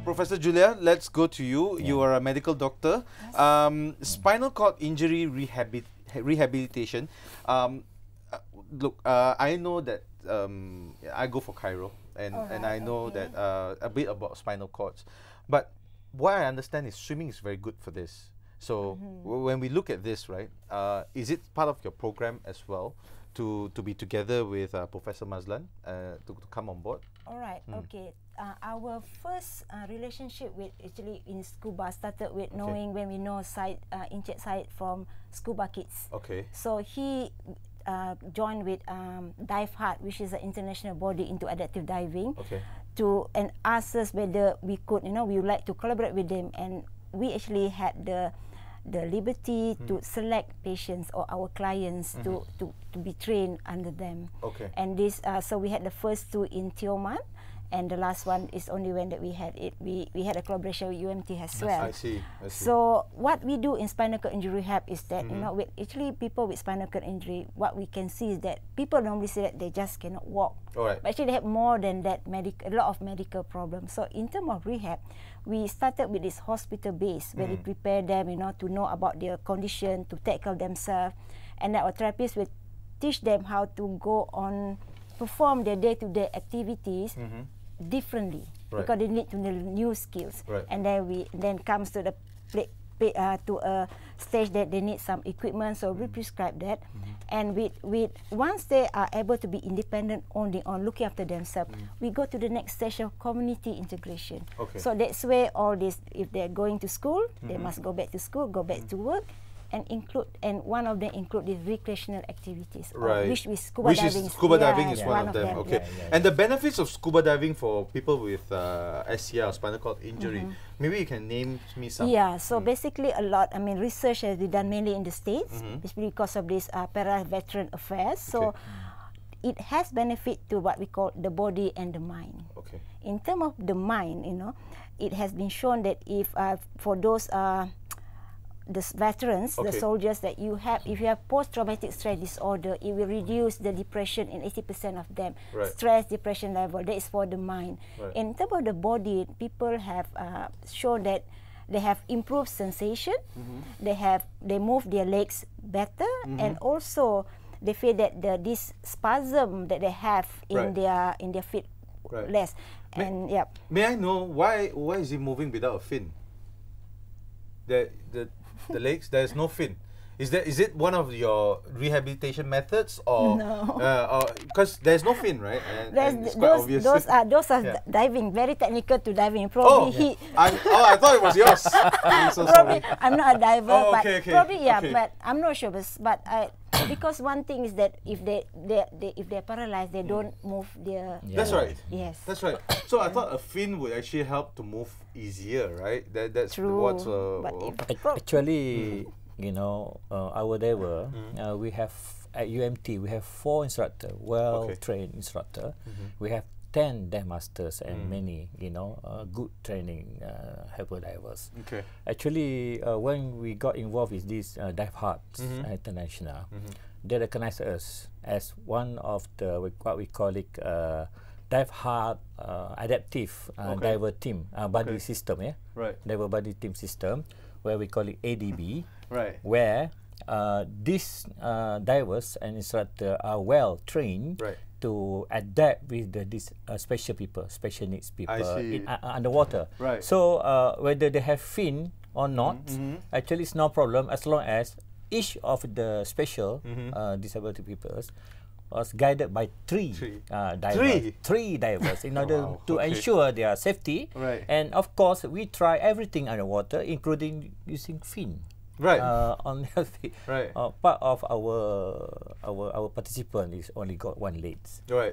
Professor Julia, let's go to you. You are a medical doctor. Spinal cord injury rehabilitation. Look, I know that I go for chiro, and I know that a bit about spinal cords. But what I understand is swimming is very good for this. So when we look at this, right, is it part of your program as well to be together with Professor Mazlan to come on board? All right, okay. Our first relationship with actually in scuba started with knowing when we know Encik Syed from Scuba Kids. Okay. So he joined with Dive Hard, which is an international body into adaptive diving, and asked us whether we could, we would like to collaborate with them, and we actually had the liberty to select patients or our clients to be trained under them. Okay. And this, so we had the first two in Tioman, and the last one is only when that we had it. We had a collaboration with UMT as well. I see. So what we do in spinal cord injury rehab is that with actually people with spinal cord injury, what we can see is that people normally say that they just cannot walk. Right. But actually they have more than that, a lot of medical problems. So in terms of rehab, we started with this hospital base where we prepare them, to know about their condition, to take care of themselves, and our therapists will teach them how to go on perform their day-to-day activities differently, because they need to know new skills. And then comes to the to a stage that they need some equipment, so we prescribe that. And with once they are able to be independent only on looking after themselves, we go to the next stage of community integration. So that's where all this, if they're going to school, they must go back to school, go back to work, and one of them include the recreational activities, which is scuba diving. Scuba diving is one of them. Okay. Yeah. And the benefits of scuba diving for people with SCI, spinal cord injury, maybe you can name me some. Yeah. So basically, a lot. I mean, research has been done mainly in the States, especially because of this para-veteran affairs. So it has benefit to what we call the body and the mind. Okay. In terms of the mind, it has been shown that if for those the veterans, the soldiers that you have, if you have post-traumatic stress disorder, it will reduce the depression in 80% of them. Stress, depression level, that is for the mind. In terms of the body, people have shown that they have improved sensation, they move their legs better, and also they feel that this spasm that they have in their feet less. And may I know why is he moving without a fin? The legs, there's no fin. Is it one of your rehabilitation methods, or no? Because there's no fin, right? And it's quite obvious. Those are diving, very technical to diving. Probably I thought it was yours. I'm so sorry. I'm not a diver, but probably but I'm not sure. But because one thing is that if they're paralyzed, they don't move their. That's right. Yes. That's right. So I thought a fin would actually help to move easier, right? That's true. What's actually. Our diver, we have at UMT, we have 4 instructors, well-trained instructors. We have 10 dive masters and many, good training helper divers. Okay. Actually, when we got involved with this Dive Hard International, they recognized us as one of the what we call it Dive Hard adaptive diver team buddy system, diver buddy team system, where we call it ADB. Where these divers and instructors are well trained to adapt with these special needs people underwater. So whether they have fin or not, actually it's no problem as long as each of the special disability people was guided by 3 divers. 3 divers in order to ensure their safety. And of course, we try everything underwater, including using fin. On their feet. Part of our participant is only got 1 leg.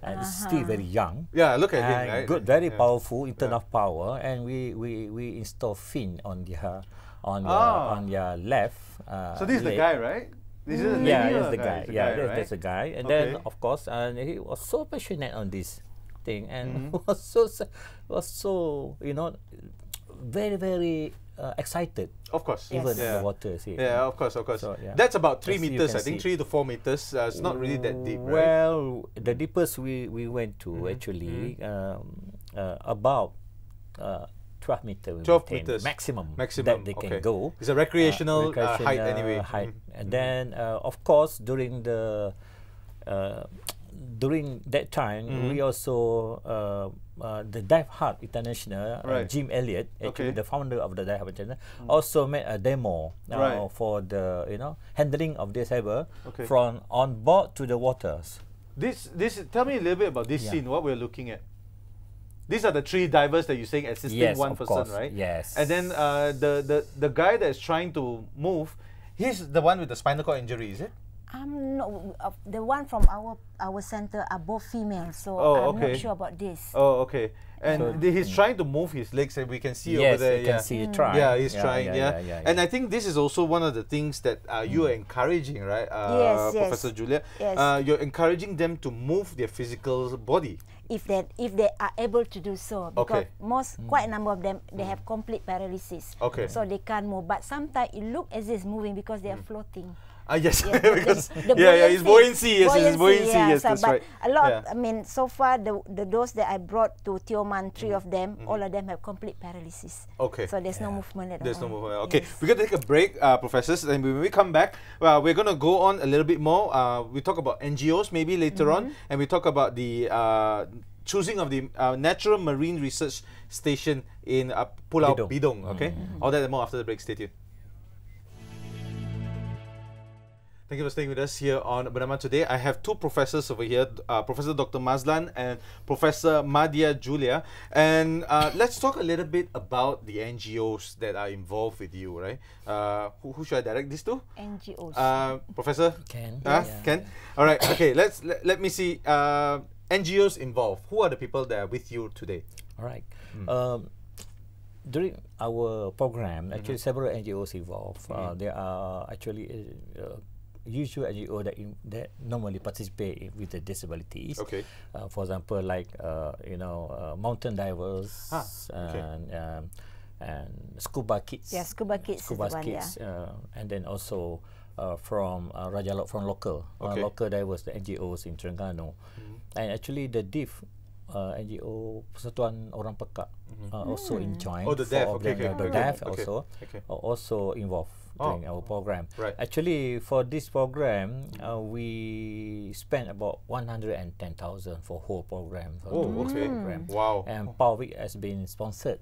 And still very young. Yeah, look at him. Right? Good, very powerful in terms of power, and we install fin on their left. So this is the guy, right? This is that's the guy. That's the guy. And then of course, he was so passionate on this thing, and was so very, very excited. Of course. Even in the water. Yeah, of course. So, that's about 3 meters, I think, 3 to 4 meters. It's not really that deep, right? Well, the deepest we went to actually about 12 meters. 12 meters. Maximum Maximum that they okay. can go. It's a recreational, height anyway. Height. And then, of course, during that time, we also the Dive Hard International, Jim Elliott, actually the founder of the Dive Hard International, also made a demo for the handling of the saber from on board to the waters. This tell me a little bit about this scene. What we're looking at. These are the 3 divers that you're saying assisting one person, course. right? Yes. And then the guy that's trying to move, he's the one with the spinal cord injury, is it? No, the one from our center are both female, so I'm not sure about this. Oh, okay. And he's trying to move his legs, and we can see over there. You can see it trying. Yeah, he's trying. And I think this is also one of the things that you are encouraging, right, Professor Julia? Yes. You're encouraging them to move their physical body. If they are able to do so, because quite a number of them, they have complete paralysis. Okay. So they can't move, but sometimes it looks as if it's moving because they are floating. Yes, Yeah, because it's buoyancy. Yes, it's buoyancy. Yes, so, that's but right. a lot. I mean, so far those that I brought to Tioman, 3 of them, all of them have complete paralysis. Okay. So there's no movement at all. There's no movement. Okay, we're gonna take a break, professors, and when we come back, we're gonna go on a little bit more. We talk about NGOs maybe later on, and we talk about the choosing of the Natural Marine Research Station in Pulau Bidong. Okay, all that and more after the break. Stay tuned. Thank you for staying with us here on BERNAMA today. I have 2 professors over here, Professor Dr. Mazlan and Professor Madhya Julia. And let's talk a little bit about the NGOs that are involved with you, right? Who should I direct this to? NGOs. Professor? Ken. Ken? All right, okay, let me see. NGOs involved. Who are the people that are with you today? All right. During our program, actually several NGOs involved. There are actually usual NGO that normally participate with the disabilities. Okay. For example, like mountain divers and scuba kids. Yeah, scuba kids. Scuba kids, and then also from local divers, the NGOs in Terengganu, and actually the DIF NGO Persatuan Orang Pekak also joined. Oh, the DEF. The DEF also involved during our program. Right. Actually, for this program, we spent about 110,000 for whole program. Program. Wow. And part of it has been sponsored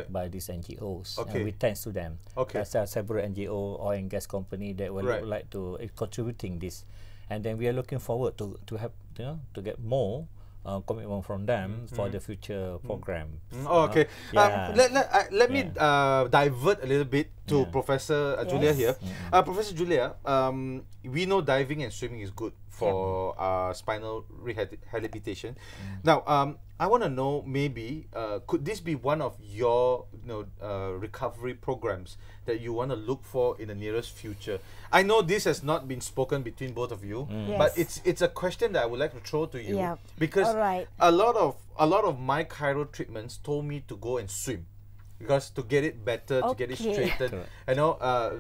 by these NGOs. Okay. And we thanks to them. Okay. There's several NGO oil and gas company that would like to contributing this, and then we are looking forward to have to get more commitment from them for the future program. Okay. Let me divert a little bit to Professor Julia here. Professor Julia, we know diving and swimming is good for spinal rehabilitation. Now, I want to know, maybe could this be one of your recovery programs that you want to look for in the nearest future? I know this has not been spoken between both of you, but it's a question that I would like to throw to you, because a lot of my chiro treatments told me to go and swim, because to get it better, to get it straightened.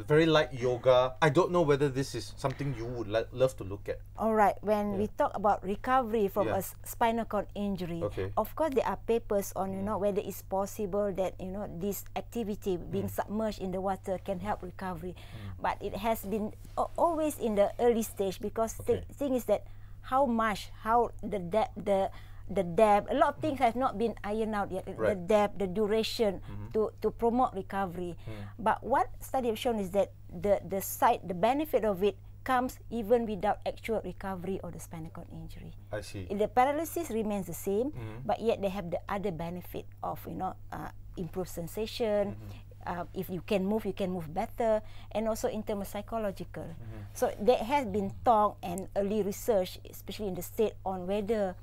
Very light yoga. I don't know whether this is something you would love to look at. All right. When we talk about recovery from a spinal cord injury, of course there are papers on whether it's possible that this activity being submerged in the water can help recovery, but it has been always in the early stage, because the thing is that how the depth, a lot of things have not been ironed out yet. The depth, the duration to promote recovery. But what study have shown is that the benefit of it comes even without actual recovery of the spinal cord injury. I see. The paralysis remains the same, but yet they have the other benefit of improved sensation. If you can move better, and also in terms of psychological. So there has been talk and early research, especially in the state, on whether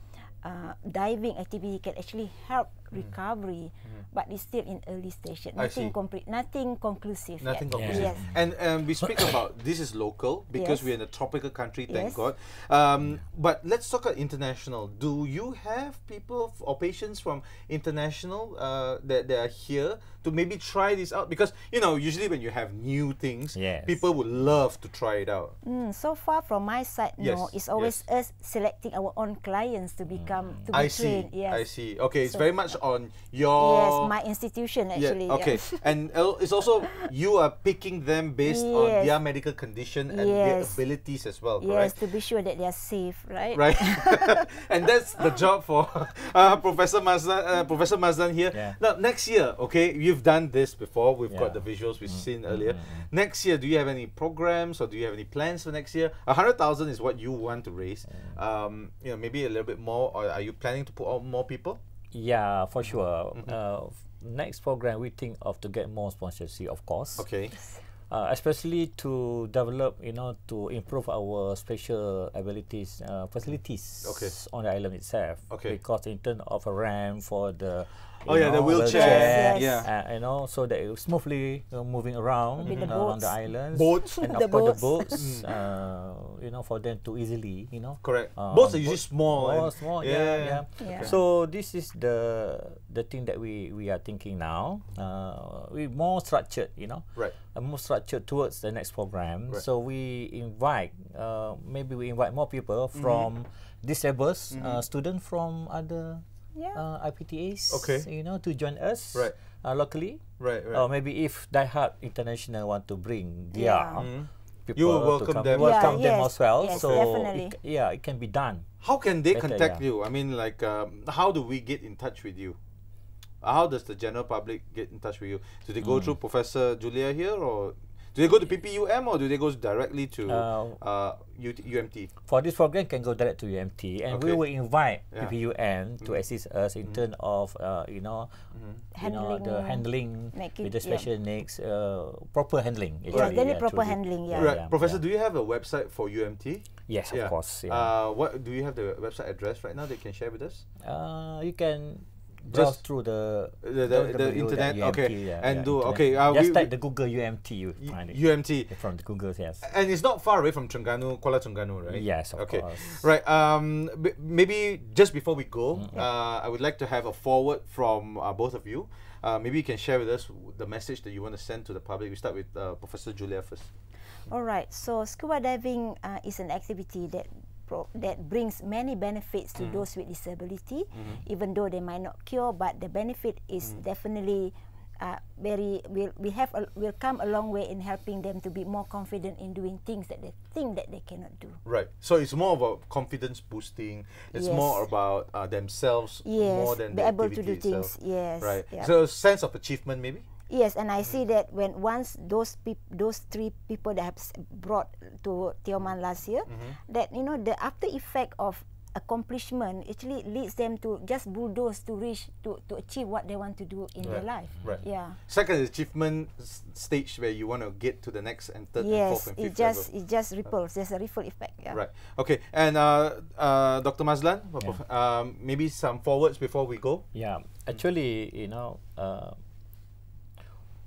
diving activity can actually help recovery, but it's still in early stage. Nothing conclusive. Nothing conclusive. Yes. And we speak about this is local because we're in a tropical country, thank God. But let's talk about international. Do you have people or patients from international that are here to maybe try this out? Because usually when you have new things, people would love to try it out. So far from my side, no. It's always us selecting our own clients to become to be trained. Yes. I see. Okay, it's very much on your... Yes, my institution actually. Yeah, okay. And it's also, you are picking them based on Yes. their medical condition and their Yes. abilities as well, Yes, correct? to be sure that they are safe, right? Right. And that's the job for Professor Mazlan here. Yeah. Now, next year, okay, you've done this before. We've got the Yeah. visuals we've seen earlier. Next year, do you have any programs or do you have any plans for next year? 100,000 is what you want to raise. You know, maybe a little bit more, or are you planning to put out more people? Yeah, for sure. Next program, we think of to get more sponsorship, of course. Okay. Especially to develop, to improve our special abilities facilities Okay. on the island itself. Okay. Because in terms of a ramp for the Oh yeah, the wheelchair. Yes, Yeah. so that it smoothly moving around With the on the boats. islands. Boats. And The of course the boats. boats, for them to easily, Correct. Boats are usually boat- small. and- small, Yeah. So this is the thing that we are thinking now. We more structured, Right. more structured towards the next program. Right. So we invite, maybe we invite more people from disabled students from other Yeah. IPTAs, Okay. to join us Right. locally. Right, right. Or maybe if Die Hard International want to bring their people You will to welcome come, them. welcome Yeah, them yes, as well. yes, So definitely. it can be done. How can they Better, contact yeah. you? I mean, like, how do we get in touch with you? How does the general public get in touch with you? Do they go through Professor Julia here, or do they go to PPUM, or do they go directly to UMT? For this program, can go direct to UMT, and we Okay. will invite Yeah. PPUM to assist us in terms of the handling Make with it- the special needs, proper handling. Yes, actually, they need proper truly. handling. Yeah. Right, yeah, Professor. yeah. Do you have a website for UMT? Yes, of course. Yeah. What do you have the website address right now that you can share with us? You can browse Just through the internet, okay, and do- internet. okay, Just we- type the Google UMT, you find it UMT. from the Google. Yes. And it's not far away from Terengganu, Kuala Terengganu, right? Yes, of okay. course. Right. Maybe just before we go, I would like to have a forward from both of you. Maybe you can share with us the message that you want to send to the public. We start with Professor Julia first. All right. So scuba diving is an activity that brings many benefits to those with disability, even though they might not cure, but the benefit is definitely will come a long way in helping them to be more confident in doing things that they think that they cannot do. Right. So it's more about confidence boosting. It's Yes. more about themselves Yes, more than be the able to activity do things. itself. Yes. Right. Yeah. So a sense of achievement, maybe. Yes, and I see that once those three people that have brought to Tioman last year, that the after effect of accomplishment actually leads them to just bulldoze to reach to achieve what they want to do in their life. Right. Yeah. Second achievement stage where you want to get to the next and third and Yes, fourth and fifth level. it just ripples. There's a ripple effect. Yeah. Right. Okay. And Dr. Mazlan, maybe some forwards before we go. Yeah. Actually,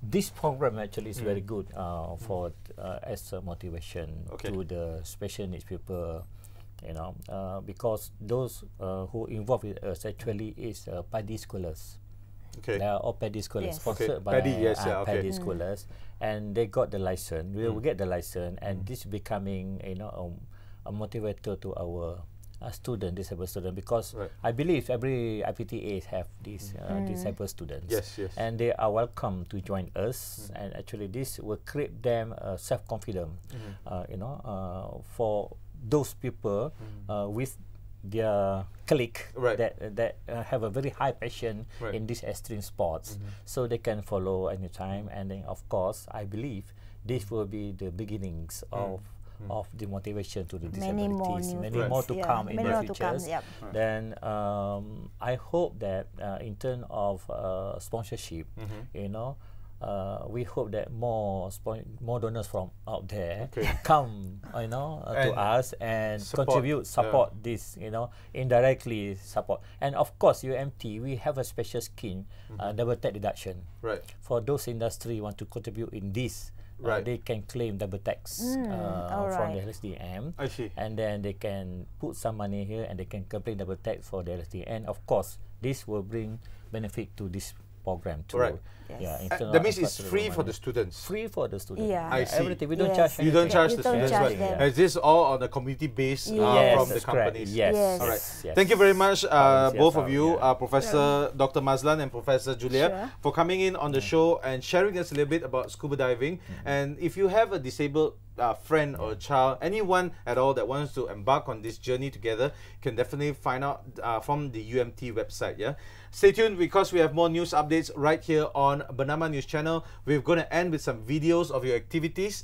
this program actually is very good for as a motivation to the special needs people, because those who involved with us actually is PADI scholars. Okay. They are all PADI scholars, Yes. sponsored by PADI, yes, yeah, okay. PADI scholars, and they got the license. We will get the license, and this becoming a motivator to our disabled student, because I believe every IPTA have these disabled students. Yes, yes. And they are welcome to join us, and actually this will create them self-confidence, for those people with their colleague that have a very high passion in these extreme sports, so they can follow anytime. And then of course I believe this will be the beginnings of the motivation to the disabilities. Many more to come in the future. Then I hope that in terms of sponsorship, we hope that more donors from out there come, to us and support this, indirectly support. And of course, UMT, we have a special scheme, double tax deduction. Right. For those industry want to contribute in this, they can claim double tax from the LSDM. I see. And then they can put some money here and they can claim double tax for the LSDM. And of course, this will bring benefit to this program too. Right. Yeah, That means it's free for the students. Free for the students. Yeah. I see. Everything. We don't Yes. charge You don't anything. charge You the don't students, charge right? them. Is this all on the community base Yes, from the that's correct. companies? Yes. Yes. All right. Yes. Thank you very much, both of yes, you, yeah. Professor Dr. Mazlan and Professor Julia, Sure. for coming in on the show and sharing us a little bit about scuba diving. And if you have a disabled friend or child, anyone at all that wants to embark on this journey together, can definitely find out from the UMT website. Yeah. Stay tuned because we have more news updates right here on BERNAMA News Channel. We're going to end with some videos of your activities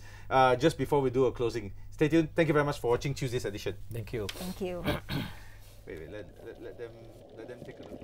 just before we do a closing. Stay tuned. Thank you very much for watching Tuesday's edition. Thank you. Thank you. Wait, let them take a look.